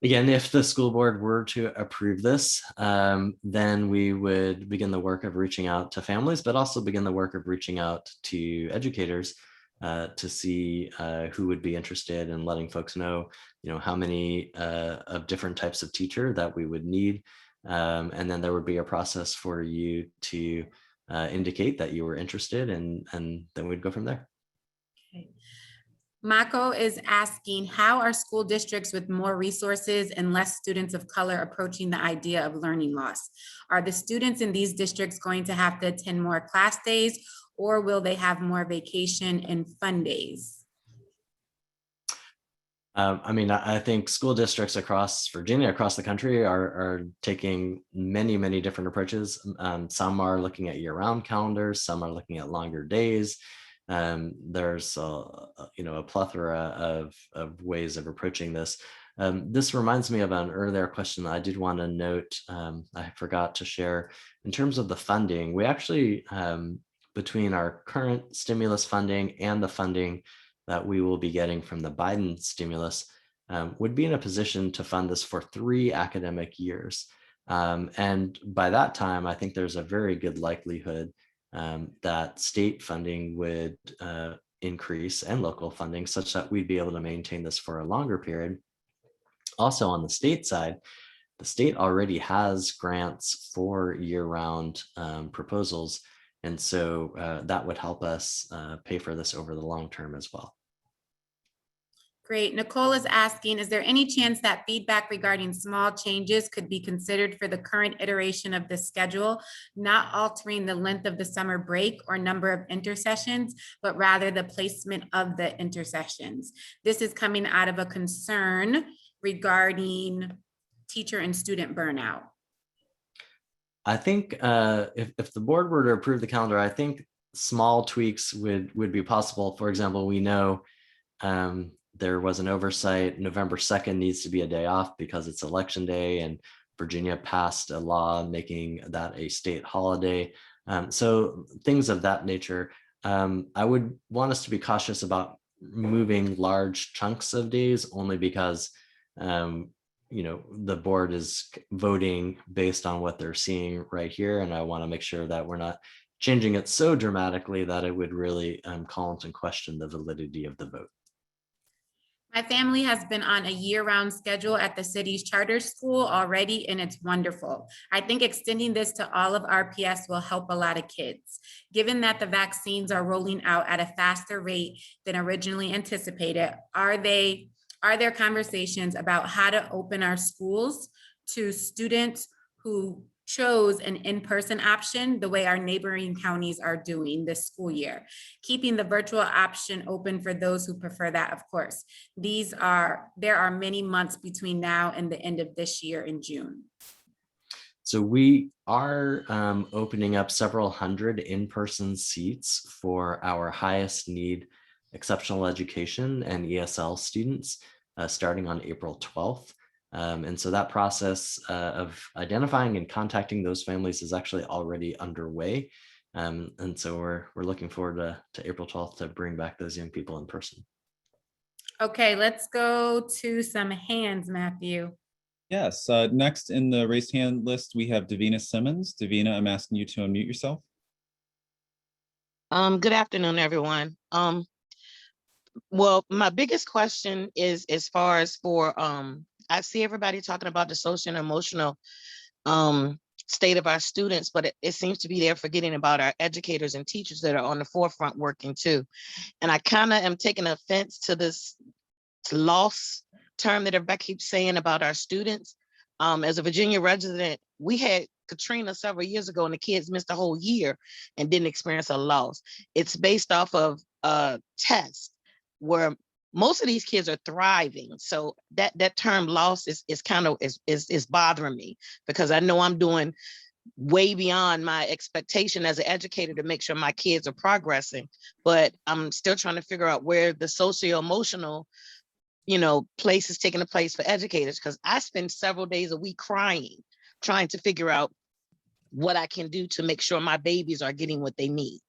Again, if the school board were to approve this, then we would begin the work of reaching out to families, but also begin the work of reaching out to educators to see who would be interested in letting folks know, how many of different types of teacher that we would need. And then there would be a process for you to indicate that you were interested, and then we'd go from there. Okay. Mako is asking, how are school districts with more resources and less students of color approaching the idea of learning loss? Are the students in these districts going to have to attend more class days, or will they have more vacation and fun days? I think school districts across Virginia, across the country, are taking many different approaches. Some are looking at year-round calendars, some are looking at longer days. There's a plethora of ways of approaching this. This reminds me of an earlier question that I did want to note. I forgot to share in terms of the funding. We actually, between our current stimulus funding and the funding that we will be getting from the Biden stimulus, would be in a position to fund this for 3 academic years. And by that time, I think there's a very good likelihood that state funding would increase and local funding such that we'd be able to maintain this for a longer period. Also on the state side, the state already has grants for year-round proposals. And so that would help us pay for this over the long term as well. Great. Nicole is asking, is there any chance that feedback regarding small changes could be considered for the current iteration of the schedule, not altering the length of the summer break or number of intersessions, but rather the placement of the intersessions? This is coming out of a concern regarding teacher and student burnout. I think if the board were to approve the calendar, I think small tweaks would be possible. For example, we know there was an oversight. November 2nd needs to be a day off because it's election day, and Virginia passed a law making that a state holiday. So things of that nature. I would want us to be cautious about moving large chunks of days, only because the board is voting based on what they're seeing right here. And I want to make sure that we're not changing it so dramatically that it would really call into question the validity of the vote. My family has been on a year-round schedule at the city's charter school already, and it's wonderful. I think extending this to all of RPS will help a lot of kids. Given that the vaccines are rolling out at a faster rate than originally anticipated, are there conversations about how to open our schools to students who chose an in-person option the way our neighboring counties are doing this school year, keeping the virtual option open for those who prefer that, of course. There are many months between now and the end of this year in June. So we are opening up several hundred in-person seats for our highest need exceptional education and ESL students starting on April 12th. And so that process of identifying and contacting those families is actually already underway. And so we're looking forward to April 12th to bring back those young people in person. Okay, let's go to some hands, Matthew. Yes, next in the raised hand list, we have Davina Simmons. Davina, I'm asking you to unmute yourself. Good afternoon, everyone. Well, my biggest question is as far as for, I see everybody talking about the social and emotional state of our students, but it seems to be they're forgetting about our educators and teachers that are on the forefront working too. And I kind of am taking offense to this loss term that everybody keeps saying about our students. As a Virginia resident, we had Katrina several years ago and the kids missed a whole year and didn't experience a loss. It's based off of a test where most of these kids are thriving. So that term loss is kind of is bothering me, because I know I'm doing way beyond my expectation as an educator to make sure my kids are progressing, but I'm still trying to figure out where the socio-emotional place is taking a place for educators, because I spend several days a week crying, trying to figure out what I can do to make sure my babies are getting what they need.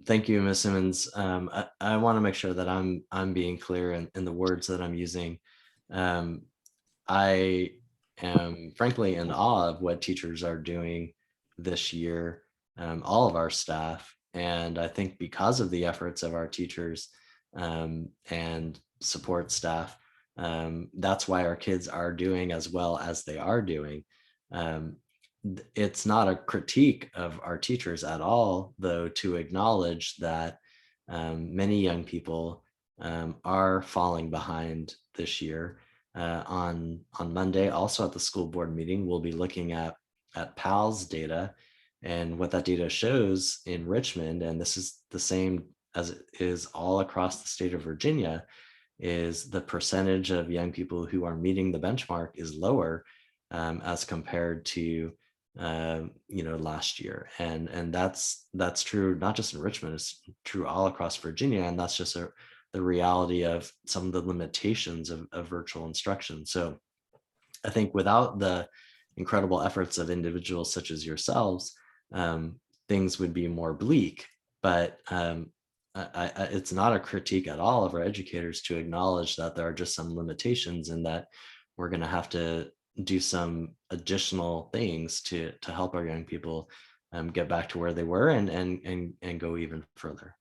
Thank you, Ms. Simmons. I want to make sure that I'm being clear in the words that I'm using. I am frankly in awe of what teachers are doing this year, all of our staff. And I think because of the efforts of our teachers and support staff, that's why our kids are doing as well as they are doing. It's not a critique of our teachers at all, though, to acknowledge that many young people are falling behind this year. On Monday, also at the school board meeting, we'll be looking at PALS data, and what that data shows in Richmond, and this is the same as it is all across the state of Virginia, is the percentage of young people who are meeting the benchmark is lower as compared to last year, and that's true not just in Richmond, it's true all across Virginia, and that's just the reality of some of the limitations of virtual instruction. So I think without the incredible efforts of individuals such as yourselves, things would be more bleak. But it's not a critique at all of our educators to acknowledge that there are just some limitations, and that we're going to have to do some additional things to help our young people get back to where they were and go even further.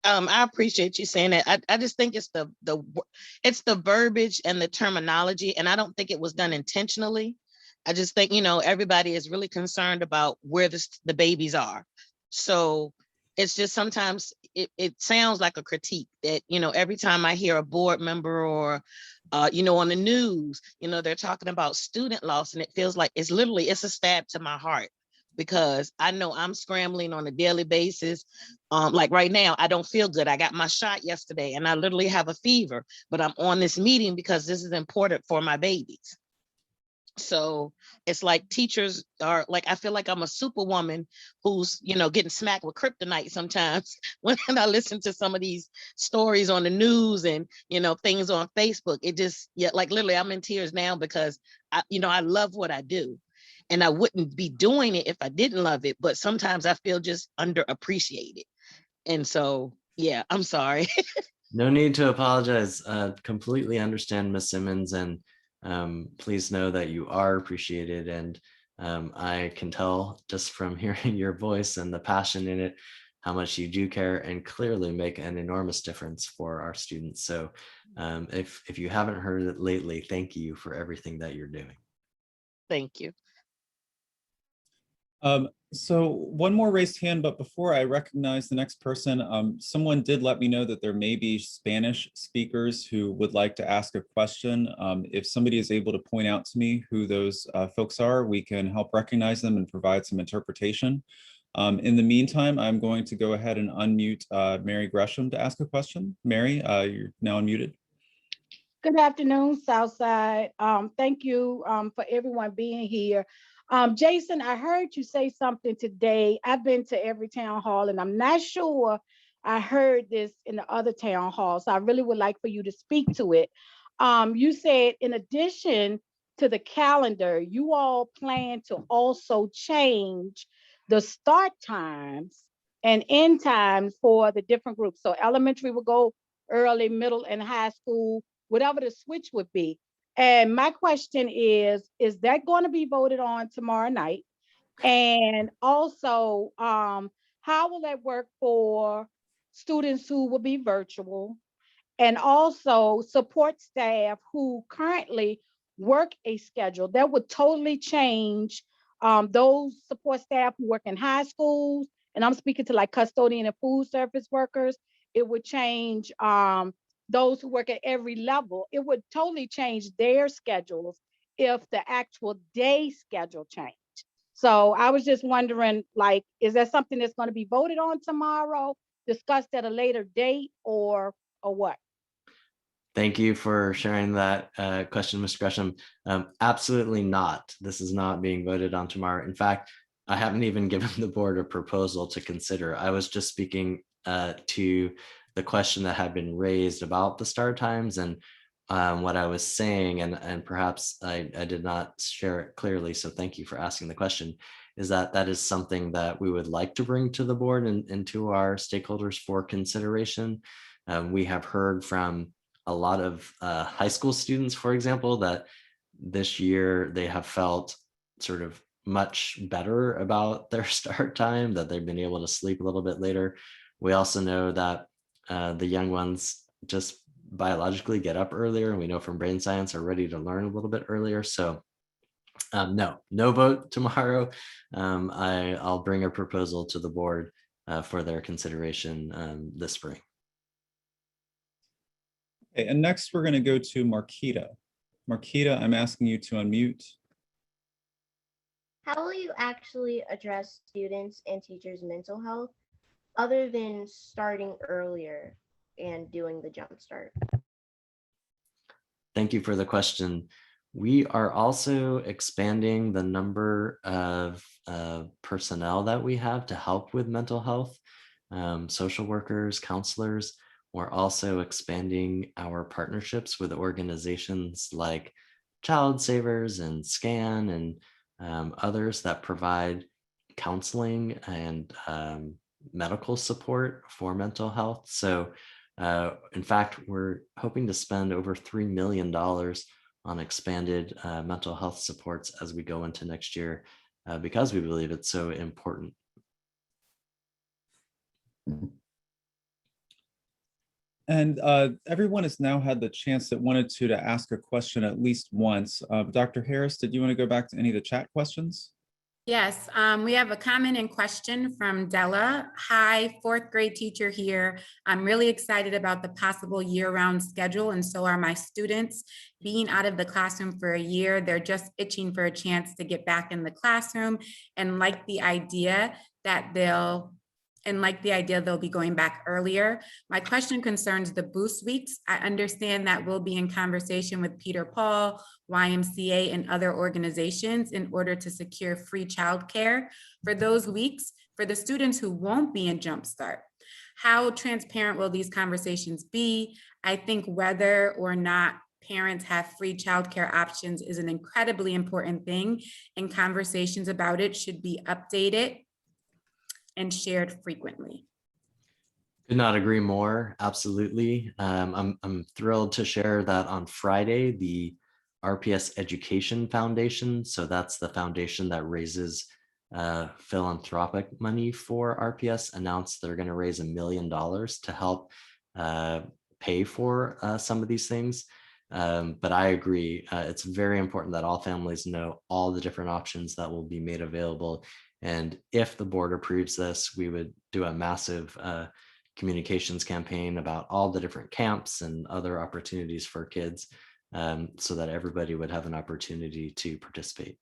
I appreciate you saying that. I just think it's the verbiage and the terminology, and I don't think it was done intentionally. I just think, everybody is really concerned about where the babies are. So it's just sometimes it sounds like a critique that, every time I hear a board member or, on the news, they're talking about student loss, and it feels like it's a stab to my heart, because I know I'm scrambling on a daily basis. Like right now, I don't feel good. I got my shot yesterday and I literally have a fever, but I'm on this meeting because this is important for my babies. So it's like teachers are like, I feel like I'm a superwoman who's, getting smacked with kryptonite sometimes when I listen to some of these stories on the news and, things on Facebook. It just, like literally I'm in tears now, because I love what I do. And I wouldn't be doing it if I didn't love it. But sometimes I feel just underappreciated. And so, yeah, I'm sorry. No need to apologize. Completely understand, Ms. Simmons, and please know that you are appreciated. And I can tell just from hearing your voice and the passion in it, how much you do care and clearly make an enormous difference for our students. So if you haven't heard it lately, thank you for everything that you're doing. Thank you. So one more raised hand, but before I recognize the next person, someone did let me know that there may be Spanish speakers who would like to ask a question. If somebody is able to point out to me who those folks are, we can help recognize them and provide some interpretation. In the meantime, I'm going to go ahead and unmute Mary Gresham to ask a question. Mary, you're now unmuted. Good afternoon, Southside. Thank you for everyone being here. Jason, I heard you say something today. I've been to every town hall and I'm not sure I heard this in the other town hall. So I really would like for you to speak to it. You said in addition to the calendar, you all plan to also change the start times and end times for the different groups. So elementary will go early, middle, and high school, whatever the switch would be. And my question is that going to be voted on tomorrow night? And also, how will that work for students who will be virtual? And also support staff who currently work a schedule that would totally change those support staff who work in high schools. And I'm speaking to like custodian and food service workers. It would change those who work at every level. It would totally change their schedules if the actual day schedule changed. So I was just wondering, like, is that something that's going to be voted on tomorrow, discussed at a later date, or what? Thank you for sharing that question, Mr. Gresham. Absolutely not. This is not being voted on tomorrow. In fact, I haven't even given the board a proposal to consider. I was just speaking to the question that had been raised about the start times and what I was saying, and perhaps I did not share it clearly, so thank you for asking the question, is that is something that we would like to bring to the board and to our stakeholders for consideration. We have heard from a lot of high school students, for example, that this year they have felt sort of much better about their start time, that they've been able to sleep a little bit later. We also know that the young ones just biologically get up earlier, and we know from brain science are ready to learn a little bit earlier. So no vote tomorrow. I'll bring a proposal to the board for their consideration this spring. Okay, and next we're going to go to Marquita. Marquita, I'm asking you to unmute. How will you actually address students and teachers' mental health other than starting earlier and doing the jump start? Thank you for the question. We are also expanding the number of personnel that we have to help with mental health, social workers, counselors. We're also expanding our partnerships with organizations like Child Savers and SCAN and others that provide counseling and medical support for mental health. So in fact, we're hoping to spend over $3 million on expanded mental health supports as we go into next year because we believe it's so important. And everyone has now had the chance that wanted to ask a question at least once. Dr. Harris, did you want to go back to any of the chat questions? Yes, we have a comment and question from Della. Hi, fourth grade teacher here. I'm really excited about the possible year-round schedule, and so are my students. Being out of the classroom for a year, they're just itching for a chance to get back in the classroom and like the idea they'll be going back earlier. My question concerns the boost weeks. I understand that we'll be in conversation with Peter Paul, YMCA, and other organizations in order to secure free childcare for those weeks for the students who won't be in Jumpstart. How transparent will these conversations be? I think whether or not parents have free childcare options is an incredibly important thing, and conversations about it should be updated and shared frequently. Could not agree more. Absolutely. I'm thrilled to share that on Friday, the RPS Education Foundation, so that's the foundation that raises philanthropic money for RPS, announced they're going to raise $1 million to help pay for some of these things. But I agree, it's very important that all families know all the different options that will be made available. And if the board approves this, we would do a massive communications campaign about all the different camps and other opportunities for kids, so that everybody would have an opportunity to participate.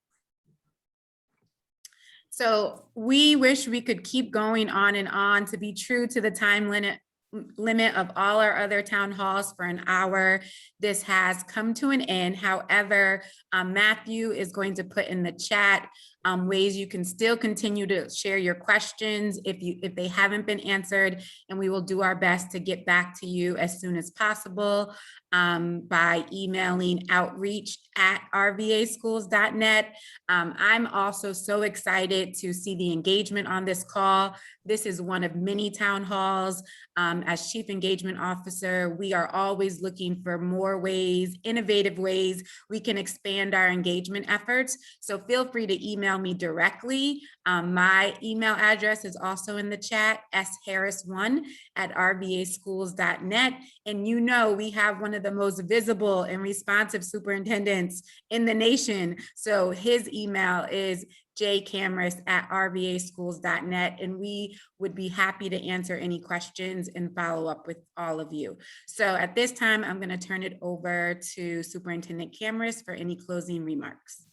So we wish we could keep going on and on to be true to the time limit of all our other town halls for an hour. This has come to an end. However, Matthew is going to put in the chat ways you can still continue to share your questions if they haven't been answered, and we will do our best to get back to you as soon as possible by emailing outreach@rvaschools.net. I'm also so excited to see the engagement on this call. This is one of many town halls. As Chief Engagement Officer, we are always looking for more ways, innovative ways we can expand our engagement efforts. So feel free to email me directly. My email address is also in the chat, sharris1@rvaschools.net. And you know, we have one of the most visible and responsive superintendents in the nation. So his email is jkamras@rvaschools.net, and we would be happy to answer any questions and follow up with all of you. So at this time, I'm going to turn it over to Superintendent Kamras for any closing remarks.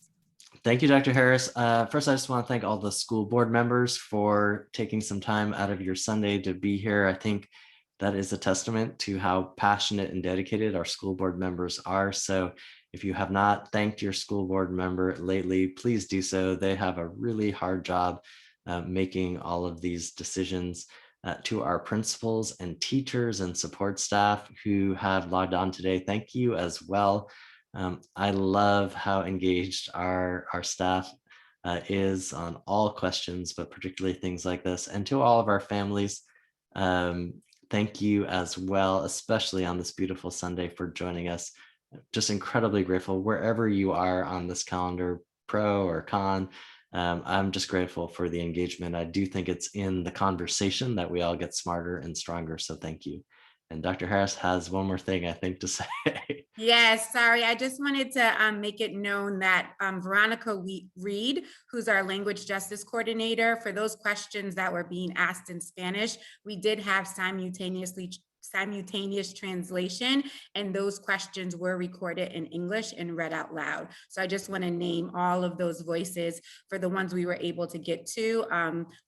Thank you, Dr. Harris. First, I just want to thank all the school board members for taking some time out of your Sunday to be here. I think that is a testament to how passionate and dedicated our school board members are. So if you have not thanked your school board member lately, please do so. They have a really hard job making all of these decisions. To our principals and teachers and support staff who have logged on today, thank you as well. I love how engaged our staff is on all questions, but particularly things like this. And to all of our families, thank you as well, especially on this beautiful Sunday, for joining us. Just incredibly grateful wherever you are on this calendar, pro or con. I'm just grateful for the engagement. I do think it's in the conversation that we all get smarter and stronger. So thank you. And Dr. Harris has one more thing, I think, to say. Yes, sorry. I just wanted to make it known that Veronica Reed, who's our language justice coordinator, for those questions that were being asked in Spanish, we did have simultaneous translation, and those questions were recorded in English and read out loud. So I just want to name all of those voices. For the ones we were able to get to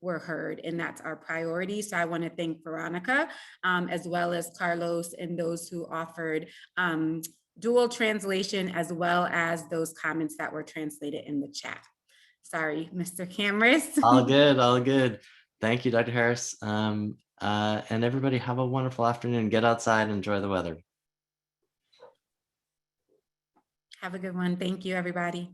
were heard, and that's our priority. So I want to thank Veronica as well as Carlos and those who offered dual translation, as well as those comments that were translated in the chat. Sorry, Mr. Kamras. All good, all good. Thank you, Dr. Harris. And everybody have a wonderful afternoon. Get outside, enjoy the weather. Have a good one. Thank you, everybody.